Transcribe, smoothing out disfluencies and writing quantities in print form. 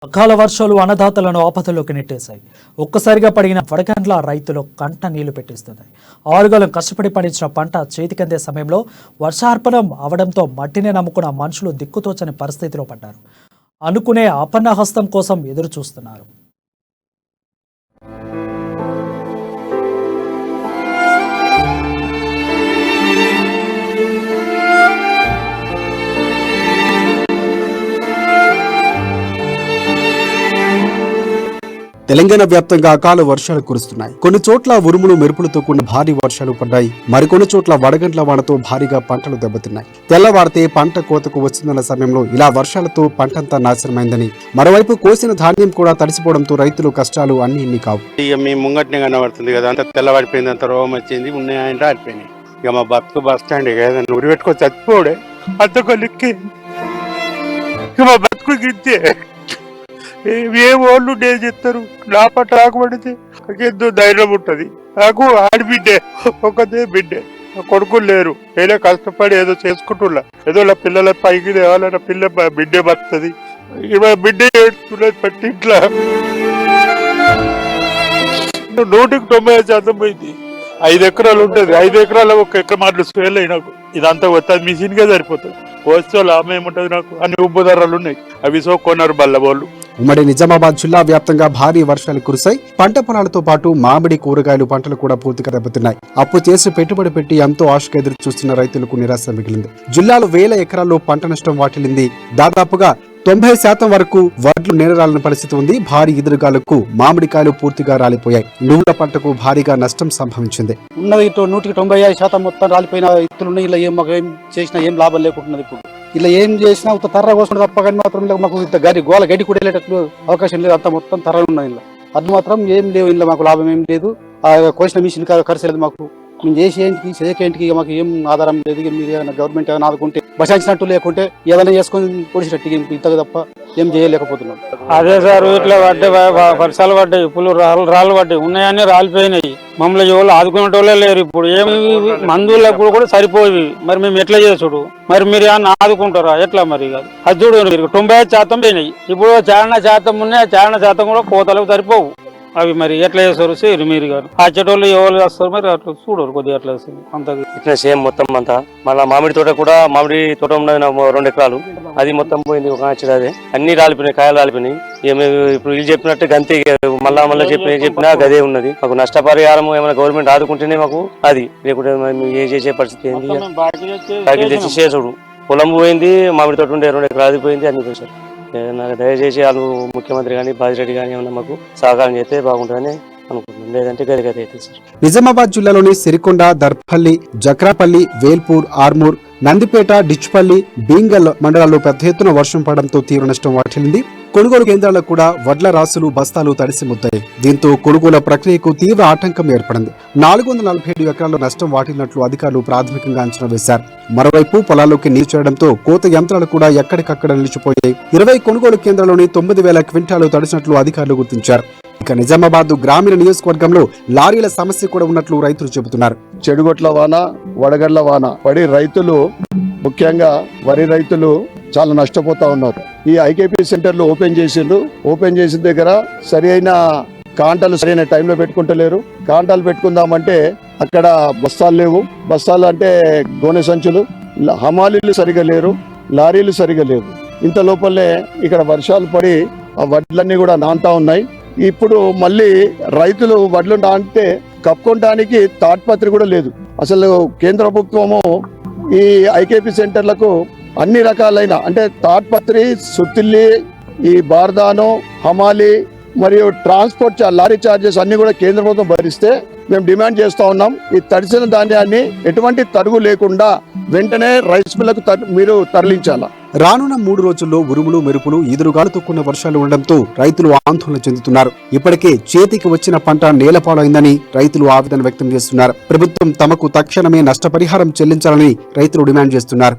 అకాల వర్షాలు అన్నదాతలను ఆపదలోకి నెట్టేశాయి. ఒక్కసారిగా పడిన వడగండ్ల రైతులు కంట నీళ్లు పెట్టిస్తున్నాయి. ఆరుగాలం కష్టపడి పండించిన పంట చేతికందే సమయంలో వర్షార్పణం అవడంతో మట్టిని నమ్ముకున్న మనుషులు దిక్కుతోచని పరిస్థితిలో పడ్డారు. అనుకునే ఆపన్న హస్తం కోసం ఎదురు చూస్తున్నారు. తెలంగాణ వ్యాప్తంగా అకాల వర్షాలు కురుస్తున్నాయి. కొన్ని చోట్ల ఉరుములు మెరుపులతో కూడిన భారీ వర్షాలు పడ్డాయి. మరికొన్ని చోట్ల వడగండ్ల వానతో భారీగా పంటలు దెబ్బతిన్నాయి. తెల్లవారితే పంట కోతకు వస్తుందన్న సమయంలో ఇలా వర్షాలతో పంటంతా నాశనమైందని, మరోవైపు కోసిన ధాన్యం కూడా తడిసిపోవడంతో రైతులు కష్టాలు అన్ని ఇన్ని కావు. మీ ముంగట్నే కనబడుతుంది కదా, అంత తెల్లవాడిపోయింది, అంత రోగం వచ్చింది, ఉన్నాయంటే ఆడిపోయినాయి. ఇక మా బతుకు బస్ స్టాండ్ ఏదైనా ఉరి పెట్టుకొని చచ్చిపోడే అంతకొలిక్కి మా బతుకు గిద్దే. ఏ వాళ్ళు డే చెప్తారు, నా పట్ల ఆకుపడితే ఎంతో ధైర్యం ఉంటది. నాకు ఆడిబిడ్డే, ఒకదే బిడ్డే, కొడుకులు లేరు. ఏదో కష్టపడి ఏదో చేసుకుంటున్నా, ఏదో నా పిల్లల పైకి తేవాలన్న పిల్ల బిడ్డే బతుతుంది. బిడ్డే ఏడుస్తున్నది పట్టి ఇట్లా 100% పోయింది. 5 ఎకరాలు ఉంటుంది, 5 ఎకరాల 1 ఎకరం మాటలు స్వేల్ అయినాకు ఇదంతా వస్తుంది, మిషన్ గా సరిపోతుంది. వస్తే లాభం ఏముంటది నాకు, అన్ని ఉప్పు ధరలు ఉన్నాయి, అవి సో కొన్నారు బల్లబోళ్ళు. ఉమ్మడి నిజామాబాద్ జిల్లా వ్యాప్తంగా భారీ వర్షాలు కురిశాయి. పంట పొలాలతో పాటు మామిడి, కూరగాయలు పంటలు కూడా పూర్తిగా దెబ్బతిన్నాయి. అప్పు చేసి పెట్టుబడి పెట్టి ఎంతో ఆశగా ఎదురు చూస్తున్న రైతులకు నిరాశ మిగిలింది. జిల్లాలో వేల ఎకరాల్లో పంట నష్టం వాటిల్లింది. దాదాపుగా 90% వరకు వడ్లు నేలరాలిన పరిస్థితి ఉంది. భారీ ఎదురుగాలకు మామిడికాయలు పూర్తిగా రాలిపోయాయి. నువ్వుల పంటకు భారీగా నష్టం సంభవించింది. ఉన్నది 195% మొత్తం రాలిపోయిన ఇత్తులు. ఇలా ఏం మాకు ఏం చేసినా ఏం లాభం లేకుంటున్నది. ఇప్పుడు ఇలా ఏం చేసినా ఒక తర్ర కోసుకుంటే తప్ప కానీ మాత్రం ఇలా మాకు ఇంత గడ్డి కూడా వెళ్ళేటట్లు అవకాశం లేదు. అంత మొత్తం తర్ర ఉన్నది. ఇలా అది మాత్రం ఏం లేవు. ఇలా మాకు లాభం ఏం లేదు. ఆ కోసిన మిషన్ ఖర్చు లేదు. మాకు మేము చేసేంటికి చేసేంటికి మాకు ఏం ఆధారం లేదు. మీరు ఏమైనా గవర్నమెంట్ ఏమైనా ఆదుకుంటే బసాయించినట్టు లేకుంటే ఏదైనా చేసుకొని పొడిచినట్టు ఇంతకు తప్ప ఏం చేయలేకపోతున్నాం. అదే సార్, ఇట్లా పడ్డాయి, వర్షాలు పడ్డాయి, ఇప్పుడు రాళ్ళు పడ్డాయి, ఉన్నాయని రాలిపోయినాయి. మమ్మల్ని ఎవరు ఆదుకునేటోళ్ళే లేరు. ఇప్పుడు ఏమి మందులకు కూడా సరిపోయి మరి మేము ఎట్లా చేసుడు? మరి మీరు ఏమన్నా ఆదుకుంటారా ఎట్లా? మరి అది చూడు, 95% పోయినాయి. ఇప్పుడు చారణ శాతం ఉన్నాయి, చారణ శాతం కూడా కోతలకు సరిపోవు. అవి మరి ఎట్లా చేస్తారు సేరు మీరు గారు? ఆ చెటోళ్ళు ఎవరు చేస్తారు మరి అట్లా చూడరు కొద్దిగా ఎట్లా చేస్తారు అంత ఇట్లా సేమ్ మొత్తం అంతా. మళ్ళీ మామిడి తోట కూడా, మామిడి తోట ఉన్నది 2 ఎకరాలు, అది మొత్తం పోయింది. ఒక అదే అన్ని రాలిపోయినాయి, కాయలు రాలిపోయినాయి. ఇప్పుడు వీళ్ళు చెప్పినట్టు గంతే, మళ్ళా చెప్పినా గదే ఉన్నది. మాకు నష్టపరిహారం ఏమైనా గవర్నమెంట్ ఆదుకుంటేనే మాకు అది, లేకుంటే ఏ చేసే పరిస్థితి ఏంది? బాకీ తెచ్చి చేసుడు. పొలం పోయింది, మామిడి తోట ఉండే 2 ఎకరాలు పోయింది, అన్ని పోయింది. దయచేసి వాళ్ళు ముఖ్యమంత్రి కానీ బాజిరెడ్డి కానీ ఏమన్నా మాకు సహకారం చేస్తే బాగుంటుందని అనుకుంటున్నాం. లేదంటే గదిగది అయితే సార్. నిజామాబాద్ జిల్లాలోని సిరికొండ, దర్పల్లి, జక్రాపల్లి, వేల్పూర్, ఆర్మూర్, నందిపేట, డిచ్పల్లి, బీంగల్ మండలాల్లో పెద్ద ఎత్తున వర్షం పడడంతో తీవ్ర నష్టం వాటిల్లింది. కొనుగోలు కేంద్రాలకు కూడా వడ్ల రాసులు, బస్తాలు తడిసి ముద్దాయి. దీంతో కొనుగోలు ప్రక్రియకు తీవ్ర ఆటంకం ఏర్పడింది. 447 ఎకరాల్లో నష్టం వాటిల్లినట్లు అధికారులు ప్రాథమికంగా అంచనా వేశారు. మరోవైపు పొలాల్లోకి నీరు చేరడంతో కోత యంత్రాలు కూడా ఎక్కడికక్కడ నిలిచిపోయాయి. 20 కొనుగోలు కేంద్రాల్లోని 9,000 క్వింటాలు తడిసినట్లు అధికారులు గుర్తించారు. ఇక నిజామాబాద్ గ్రామీణ నియోజకవర్గంలో లారీల సమస్య కూడా ఉన్నట్లు రైతులు చెబుతున్నారు. చెడుగొట్ల వాన, వడగళ్ల వాన పడి రైతులు, ముఖ్యంగా వరి రైతులు చాలా నష్టపోతా ఉన్నారు. ఈ ఐకేపీ సెంటర్లు ఓపెన్ చేసిండ్రు. ఓపెన్ చేసిన దగ్గర సరి అయిన కాంటాలు సరైన టైంలో పెట్టుకుంటలేరు. కాంటాలు పెట్టుకుందామంటే అక్కడ బస్తాలు లేవు. బస్తాలు అంటే గోనె సంచులు, హమాలీలు సరిగా లేరు, లారీలు సరిగా లేవు. ఇంత లోపలనే ఇక్కడ వర్షాలు పడి ఆ వడ్లన్నీ కూడా నాంతా ఉన్నాయి. ఇప్పుడు మళ్ళీ రైతులు వడ్లు నాంటే కప్పుకోవడానికి తాడ్పత్రి కూడా లేదు. అసలు కేంద్ర ప్రభుత్వము ఈ ఐకేపీ సెంటర్లకు అన్ని రకాలైన అంటే తాడ్పత్రి, సుత్తిల్లి, ఈ బార్దాను, హమాలి మరియు ట్రాన్స్పోర్ట్ లారీ ఛార్జెస్ అన్ని కూడా కేంద్ర ప్రభుత్వం భరిస్తే మేము డిమాండ్ చేస్తూ ఉన్నాం. ఈ తడిసిన ధాన్యాన్ని ఎటువంటి తరుగు లేకుండా వెంటనే రైస్ మిల్లకు మీరు తరలించాలా. రానున్న 3 రోజుల్లో ఉరుములు, మెరుపులు, ఈదురుగాలుతో కూడిన వర్షాలు ఉండడంతో రైతులు ఆందోళన చెందుతున్నారు. ఇప్పటికే చేతికి వచ్చిన పంట నేలపాలైందని రైతులు ఆవేదన వ్యక్తం చేస్తున్నారు. ప్రభుత్వం తమకు తక్షణమే నష్టపరిహారం చెల్లించాలని రైతులు డిమాండ్ చేస్తున్నారు.